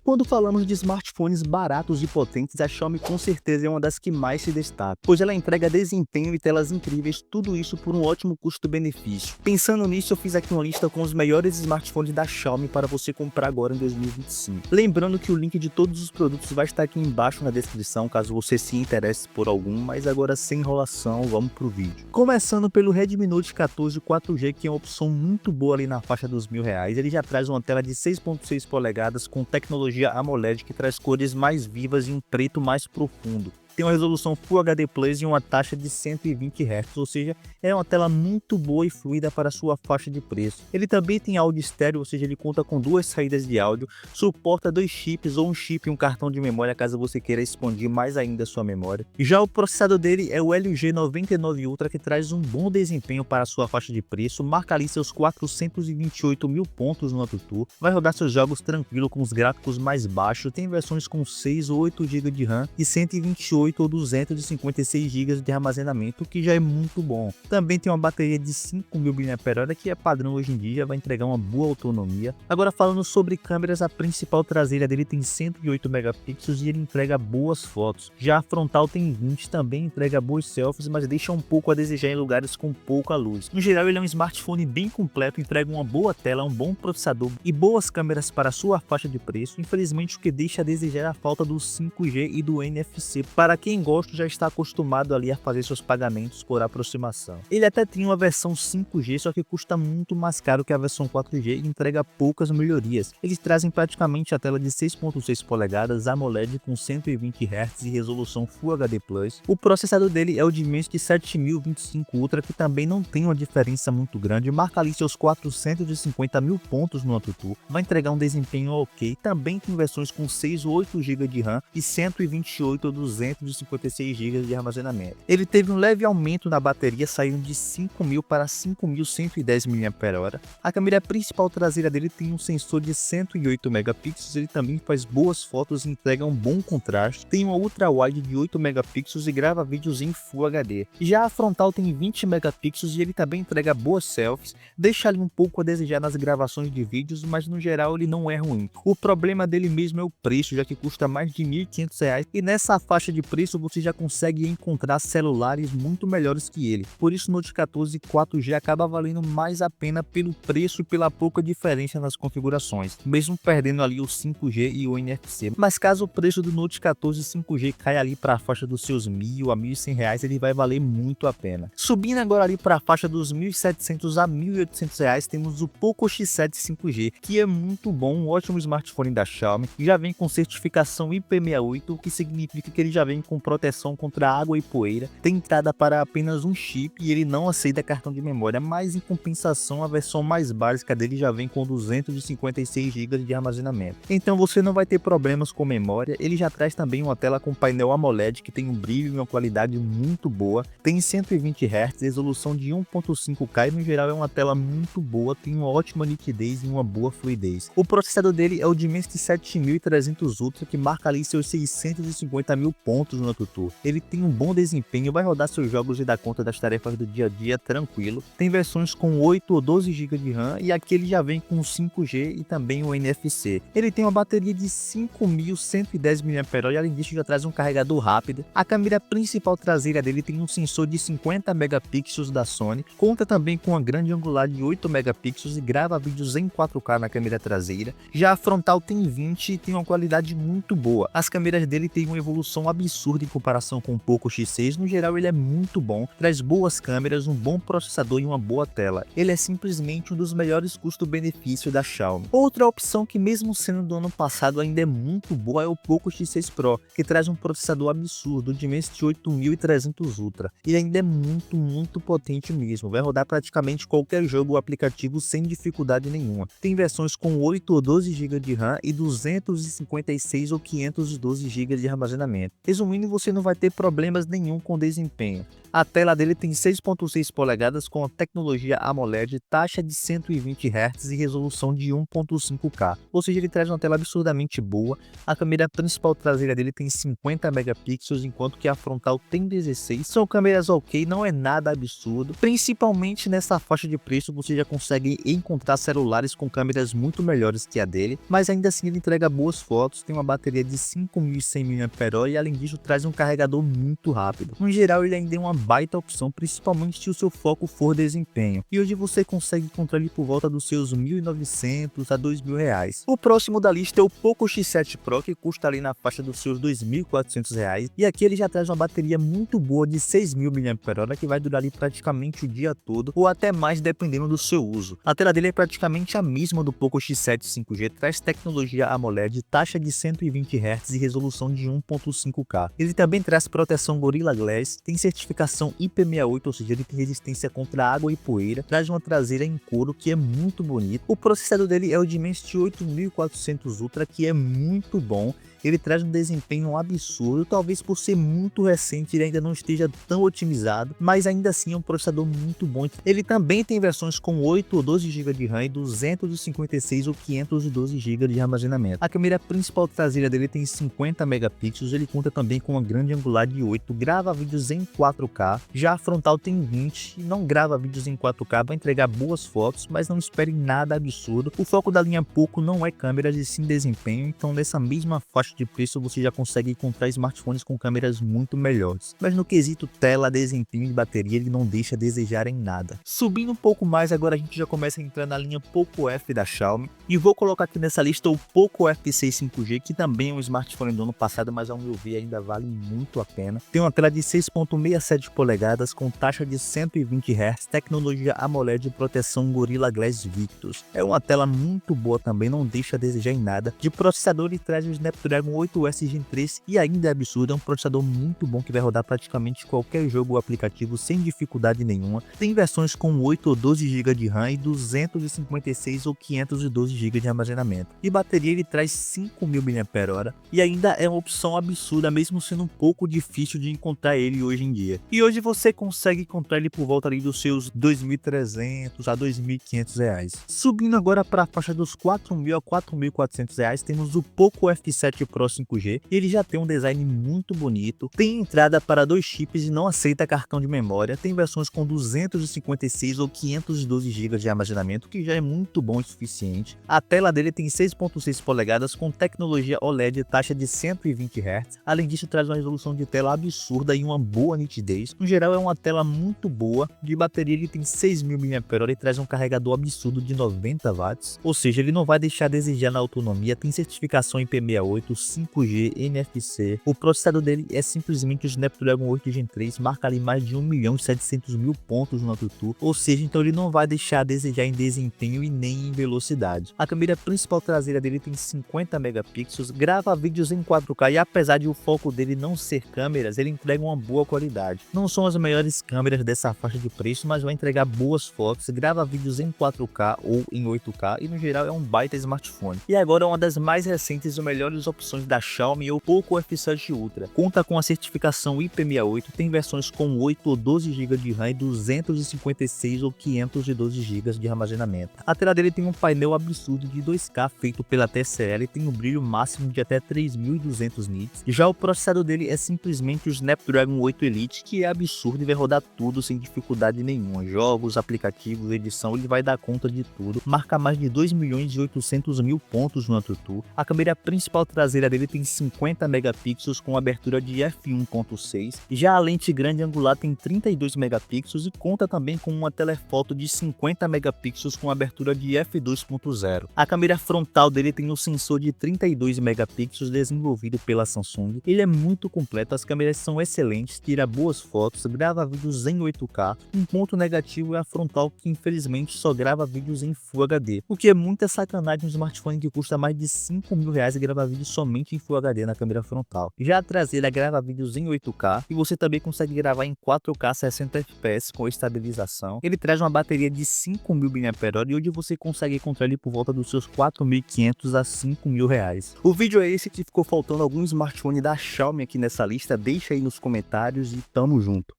Quando falamos de smartphones baratos e potentes, a Xiaomi com certeza é uma das que mais se destaca, pois ela entrega desempenho e telas incríveis, tudo isso por um ótimo custo-benefício. Pensando nisso, eu fiz aqui uma lista com os melhores smartphones da Xiaomi para você comprar agora em 2025. Lembrando que o link de todos os produtos vai estar aqui embaixo na descrição, caso você se interesse por algum, mas agora sem enrolação, vamos pro vídeo. Começando pelo Redmi Note 14 4G, que é uma opção muito boa ali na faixa dos R$ 1.000, ele já traz uma tela de 6.6 polegadas com tecnologia AMOLED que traz cores mais vivas e um preto mais profundo. Tem uma resolução Full HD Plus e uma taxa de 120 Hz, ou seja, é uma tela muito boa e fluida para sua faixa de preço. Ele também tem áudio estéreo, ou seja, ele conta com duas saídas de áudio, suporta 2 chips ou um chip e um cartão de memória caso você queira expandir mais ainda a sua memória. Já o processador dele é o Helio G99 Ultra, que traz um bom desempenho para a sua faixa de preço, marca ali seus 428.000 pontos no AnTuTu, vai rodar seus jogos tranquilo com os gráficos mais baixos, tem versões com 6 ou 8 GB de RAM e 128 ou 256 GB de armazenamento, o que já é muito bom. Também tem uma bateria de 5.000 mAh, que é padrão hoje em dia, vai entregar uma boa autonomia. Agora falando sobre câmeras, a principal traseira dele tem 108 megapixels e ele entrega boas fotos. Já a frontal tem 20, também entrega boas selfies, mas deixa um pouco a desejar em lugares com pouca luz. No geral, ele é um smartphone bem completo, entrega uma boa tela, um bom processador e boas câmeras para sua faixa de preço. Infelizmente, o que deixa a desejar é a falta do 5G e do NFC. Para quem gosta, já está acostumado ali a fazer seus pagamentos por aproximação. Ele até tem uma versão 5G, só que custa muito mais caro que a versão 4G e entrega poucas melhorias. Eles trazem praticamente a tela de 6.6 polegadas AMOLED com 120 Hz e resolução Full HD+. O processador dele é o Dimensity 7025 Ultra, que também não tem uma diferença muito grande, marca ali seus 450.000 pontos no AnTuTu, vai entregar um desempenho ok, também tem versões com 6 ou 8 GB de RAM e 128 ou 256 GB de armazenamento. Ele teve um leve aumento na bateria, saindo de 5.000 para 5.110 mAh. A câmera principal traseira dele tem um sensor de 108 megapixels, ele também faz boas fotos e entrega um bom contraste. Tem uma ultra wide de 8 megapixels e grava vídeos em Full HD. Já a frontal tem 20 megapixels e ele também entrega boas selfies, deixa ali um pouco a desejar nas gravações de vídeos, mas no geral ele não é ruim. O problema dele mesmo é o preço, já que custa mais de R$ 1.500 e nessa faixa de preço você já consegue encontrar celulares muito melhores que ele. Por isso o Note 14 4G acaba valendo mais a pena pelo preço e pela pouca diferença nas configurações, mesmo perdendo ali o 5G e o NFC. Mas caso o preço do Note 14 5G caia ali para a faixa dos seus R$ 1.000 a R$ 1.100, ele vai valer muito a pena. Subindo agora ali para a faixa dos R$ 1.700 a R$ 1.800, temos o Poco X7 5G, que é muito bom, um ótimo smartphone da Xiaomi, já vem com certificação IP68, o que significa que ele já vem com proteção contra água e poeira, tem entrada para apenas um chip e ele não aceita cartão de memória, mas em compensação a versão mais básica dele já vem com 256 GB de armazenamento. Então você não vai ter problemas com memória. Ele já traz também uma tela com painel AMOLED que tem um brilho e uma qualidade muito boa, tem 120 Hz, resolução de 1.5K e no geral é uma tela muito boa, tem uma ótima nitidez e uma boa fluidez. O processador dele é o Dimensity 7300 Ultra, que marca ali seus 650.000 pontos no AnTuTu. Ele tem um bom desempenho, vai rodar seus jogos e dar conta das tarefas do dia a dia tranquilo. Tem versões com 8 ou 12 GB de RAM e aqui ele já vem com 5G e também o NFC. Ele tem uma bateria de 5.110 mAh e além disso já traz um carregador rápido. A câmera principal traseira dele tem um sensor de 50 megapixels da Sony, conta também com uma grande angular de 8 megapixels e grava vídeos em 4K na câmera traseira. Já a frontal tem 20 e tem uma qualidade muito boa. As câmeras dele têm uma evolução absurda em comparação com o Poco X6, no geral ele é muito bom, traz boas câmeras, um bom processador e uma boa tela. Ele é simplesmente um dos melhores custo-benefício da Xiaomi. Outra opção que mesmo sendo do ano passado ainda é muito boa é o Poco X6 Pro, que traz um processador absurdo, o Dimensity 8300 Ultra. Ele ainda é muito potente mesmo, vai rodar praticamente qualquer jogo ou aplicativo sem dificuldade nenhuma. Tem versões com 8 ou 12 GB de RAM e 256 ou 512 GB de armazenamento. Resumindo, você não vai ter problemas nenhum com desempenho. A tela dele tem 6.6 polegadas com a tecnologia AMOLED, taxa de 120 Hz e resolução de 1.5K, ou seja, ele traz uma tela absurdamente boa. A câmera principal traseira dele tem 50 megapixels, enquanto que a frontal tem 16. São câmeras ok, não é nada absurdo. Principalmente nessa faixa de preço você já consegue encontrar celulares com câmeras muito melhores que a dele, mas ainda assim ele entrega boas fotos, tem uma bateria de 5100 mAh e além disso traz um carregador muito rápido. No geral ele ainda é uma baita opção, principalmente se o seu foco for desempenho, e hoje você consegue encontrar ele por volta dos seus R$ 1.900 a R$ 2.000. O próximo da lista é o Poco X7 Pro, que custa ali na faixa dos seus R$ 2.400, e aqui ele já traz uma bateria muito boa de 6.000 mAh, que vai durar ali praticamente o dia todo, ou até mais dependendo do seu uso. A tela dele é praticamente a mesma do Poco X7 5G, traz tecnologia AMOLED, taxa de 120 Hz e resolução de 1.5K. Ele também traz proteção Gorilla Glass, tem certificação IP68, ou seja, ele tem resistência contra água e poeira, traz uma traseira em couro que é muito bonito. O processador dele é o Dimensity 8400 Ultra, que é muito bom. Ele traz um desempenho absurdo, talvez por ser muito recente ele ainda não esteja tão otimizado, mas ainda assim é um processador muito bom. Ele também tem versões com 8 ou 12 GB de RAM e 256 ou 512 GB de armazenamento. A câmera principal traseira dele tem 50 megapixels, ele conta também com uma grande angular de 8, grava vídeos em 4K, já a frontal tem 20 e não grava vídeos em 4K, vai entregar boas fotos, mas não espere nada absurdo. O foco da linha Poco não é câmeras e sim desempenho, então nessa mesma faixa de preço você já consegue encontrar smartphones com câmeras muito melhores, mas no quesito tela, desempenho e bateria ele não deixa a desejar em nada. Subindo um pouco mais, agora a gente já começa a entrar na linha Poco F da Xiaomi, e vou colocar aqui nessa lista o Poco F6 5G, que também é um smartphone do ano passado, mas ao meu ver ainda vale muito a pena. Tem uma tela de 6.67 polegadas com taxa de 120 Hz, tecnologia AMOLED e proteção Gorilla Glass Victus. É uma tela muito boa também, não deixa a desejar em nada. De processador ele traz o Snapdragon 8S Gen 3 e ainda é absurdo, é um processador muito bom que vai rodar praticamente qualquer jogo ou aplicativo sem dificuldade nenhuma. Tem versões com 8 ou 12 GB de RAM e 256 ou 512 GB de armazenamento. E bateria ele traz 5.000 mAh e ainda é uma opção absurda, mesmo sendo um pouco difícil de encontrar ele hoje em dia. E hoje você consegue encontrar ele por volta ali dos seus R$ 2.300 a R$ 2.500. Subindo agora para a faixa dos R$ 4.000 a R$ 4.400, temos o Poco F7 Pro 5G. Ele já tem um design muito bonito, tem entrada para 2 chips e não aceita cartão de memória, tem versões com 256 ou 512 GB de armazenamento, que já é muito bom o suficiente. A tela dele tem 6.6 polegadas com tecnologia OLED, taxa de 120 Hz, além disso traz uma resolução de tela absurda e uma boa nitidez. No geral é uma tela muito boa. De bateria ele tem 6.000 mAh e traz um carregador absurdo de 90 watts, ou seja, ele não vai deixar a desejar na autonomia, tem certificação IP68, 5G, NFC. O processador dele é simplesmente o Snapdragon 8 Gen 3, marca ali mais de 1.700.000 pontos no AnTuTu, ou seja, então ele não vai deixar a desejar em desempenho e nem em velocidade. A câmera principal traseira dele tem 50 megapixels, grava vídeos em 4K e apesar de o foco dele não ser câmeras, ele entrega uma boa qualidade. Não são as melhores câmeras dessa faixa de preço, mas vai entregar boas fotos, grava vídeos em 4K ou em 8K e no geral é um baita smartphone. E agora uma das mais recentes e melhores opções da Xiaomi é o Poco F7 Ultra. Conta com a certificação IP68, tem versões com 8 ou 12 GB de RAM e 256 ou 512 GB de armazenamento. A tela dele tem um painel absurdo de 2K feito pela TCL e tem um brilho máximo de até 3200 nits. Já o processador dele é simplesmente o Snapdragon 8 Elite, que é absurdo e vai rodar tudo sem dificuldade nenhuma. Jogos, aplicativos, edição, ele vai dar conta de tudo. Marca mais de 2.800.000 pontos no AnTuTu. A câmera principal traseira dele tem 50 megapixels com abertura de f1.6. Já a lente grande angular tem 32 megapixels e conta também com uma telefoto de 50 megapixels com abertura de f2.0. A câmera frontal dele tem um sensor de 32 megapixels desenvolvido pela Samsung. Ele é muito completo, as câmeras são excelentes, tira boas fotos, grava vídeos em 8K. Um ponto negativo é a frontal, que infelizmente só grava vídeos em Full HD, o que é muita sacanagem um smartphone que custa mais de R$ 5.000 e grava vídeos somente em Full HD na câmera frontal. Já a traseira grava vídeos em 8K e você também consegue gravar em 4K 60 fps com estabilização. Ele traz uma bateria de 5.000 mAh e hoje você consegue encontrar ele por volta dos seus R$ 4.500 a R$ 5.000. O vídeo é esse, que ficou faltando algum smartphone da Xiaomi aqui nessa lista, deixa aí nos comentários e tamo junto.